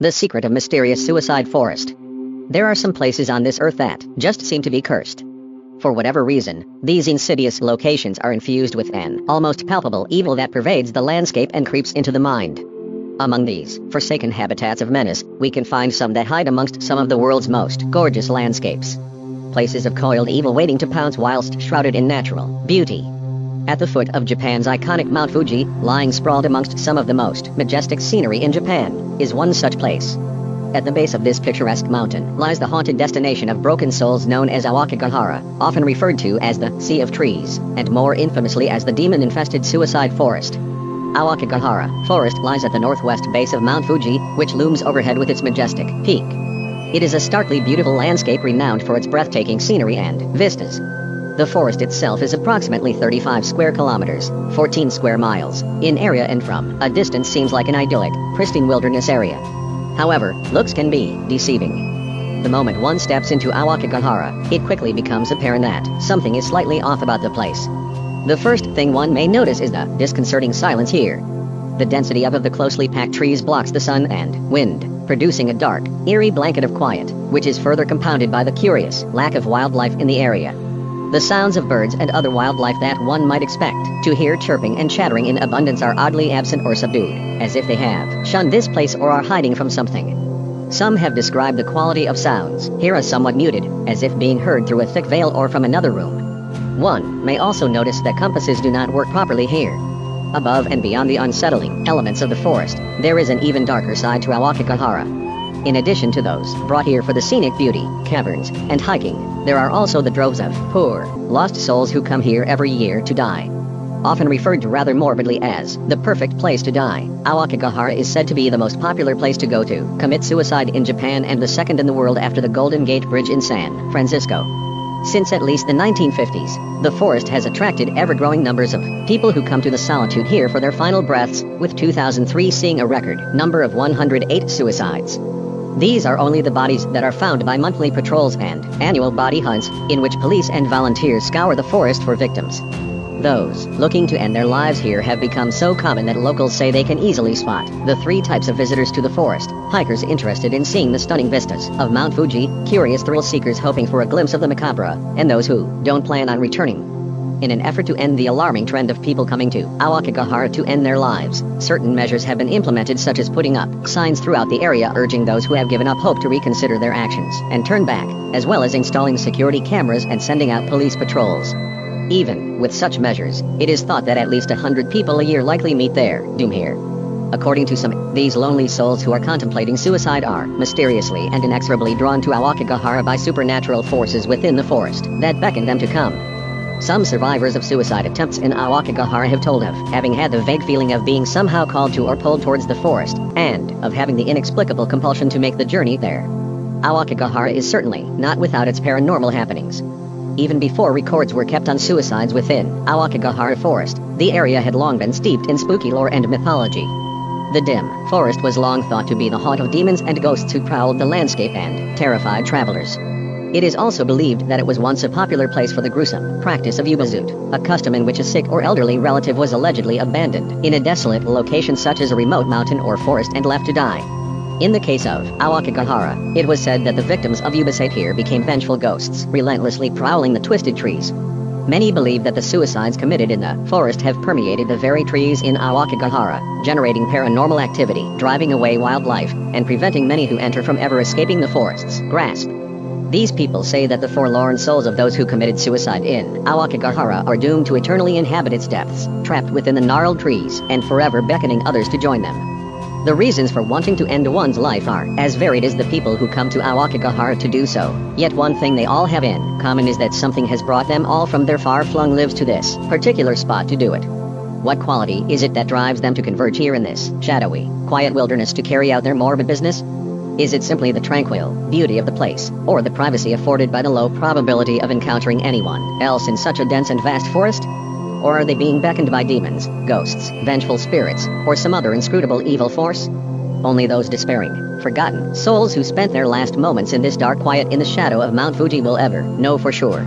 The secret of mysterious suicide forest. There are some places on this earth that just seem to be cursed. For whatever reason, these insidious locations are infused with an almost palpable evil that pervades the landscape and creeps into the mind. Among these forsaken habitats of menace, we can find some that hide amongst some of the world's most gorgeous landscapes. Places of coiled evil waiting to pounce whilst shrouded in natural beauty. At the foot of Japan's iconic Mount Fuji, lying sprawled amongst some of the most majestic scenery in Japan, is one such place. At the base of this picturesque mountain lies the haunted destination of broken souls known as Aokigahara, often referred to as the Sea of Trees, and more infamously as the demon-infested suicide forest. Aokigahara Forest lies at the northwest base of Mount Fuji, which looms overhead with its majestic peak. It is a starkly beautiful landscape renowned for its breathtaking scenery and vistas. The forest itself is approximately 35 square kilometers, 14 square miles, in area and from a distance seems like an idyllic, pristine wilderness area. However, looks can be deceiving. The moment one steps into Aokigahara, it quickly becomes apparent that something is slightly off about the place. The first thing one may notice is the disconcerting silence here. The density of the closely packed trees blocks the sun and wind, producing a dark, eerie blanket of quiet, which is further compounded by the curious lack of wildlife in the area. The sounds of birds and other wildlife that one might expect to hear chirping and chattering in abundance are oddly absent or subdued, as if they have shunned this place or are hiding from something. Some have described the quality of sounds here as somewhat muted, as if being heard through a thick veil or from another room. One may also notice that compasses do not work properly here. Above and beyond the unsettling elements of the forest, there is an even darker side to Aokigahara. In addition to those brought here for the scenic beauty, caverns, and hiking, there are also the droves of poor, lost souls who come here every year to die. Often referred to rather morbidly as the perfect place to die, Aokigahara is said to be the most popular place to go to commit suicide in Japan and the second in the world after the Golden Gate Bridge in San Francisco. Since at least the 1950s, the forest has attracted ever-growing numbers of people who come to the solitude here for their final breaths, with 2003 seeing a record number of 108 suicides. These are only the bodies that are found by monthly patrols and annual body hunts, in which police and volunteers scour the forest for victims. Those looking to end their lives here have become so common that locals say they can easily spot the three types of visitors to the forest: hikers interested in seeing the stunning vistas of Mount Fuji, curious thrill seekers hoping for a glimpse of the macabre, and those who don't plan on returning. In an effort to end the alarming trend of people coming to Aokigahara to end their lives, certain measures have been implemented, such as putting up signs throughout the area urging those who have given up hope to reconsider their actions and turn back, as well as installing security cameras and sending out police patrols. Even with such measures, it is thought that at least 100 people a year likely meet their doom here. According to some, these lonely souls who are contemplating suicide are mysteriously and inexorably drawn to Aokigahara by supernatural forces within the forest that beckon them to come. Some survivors of suicide attempts in Aokigahara have told of having had the vague feeling of being somehow called to or pulled towards the forest, and of having the inexplicable compulsion to make the journey there. Aokigahara is certainly not without its paranormal happenings. Even before records were kept on suicides within Aokigahara Forest, the area had long been steeped in spooky lore and mythology. The dim forest was long thought to be the haunt of demons and ghosts who prowled the landscape and terrified travelers. It is also believed that it was once a popular place for the gruesome practice of yubazut, a custom in which a sick or elderly relative was allegedly abandoned in a desolate location such as a remote mountain or forest and left to die. In the case of Aokigahara, it was said that the victims of yubazut here became vengeful ghosts, relentlessly prowling the twisted trees. Many believe that the suicides committed in the forest have permeated the very trees in Aokigahara, generating paranormal activity, driving away wildlife, and preventing many who enter from ever escaping the forest's grasp. These people say that the forlorn souls of those who committed suicide in Aokigahara are doomed to eternally inhabit its depths, trapped within the gnarled trees, and forever beckoning others to join them. The reasons for wanting to end one's life are as varied as the people who come to Aokigahara to do so, yet one thing they all have in common is that something has brought them all from their far-flung lives to this particular spot to do it. What quality is it that drives them to converge here in this shadowy, quiet wilderness to carry out their morbid business? Is it simply the tranquil beauty of the place, or the privacy afforded by the low probability of encountering anyone else in such a dense and vast forest? Or are they being beckoned by demons, ghosts, vengeful spirits, or some other inscrutable evil force? Only those despairing, forgotten souls who spent their last moments in this dark quiet in the shadow of Mount Fuji will ever know for sure.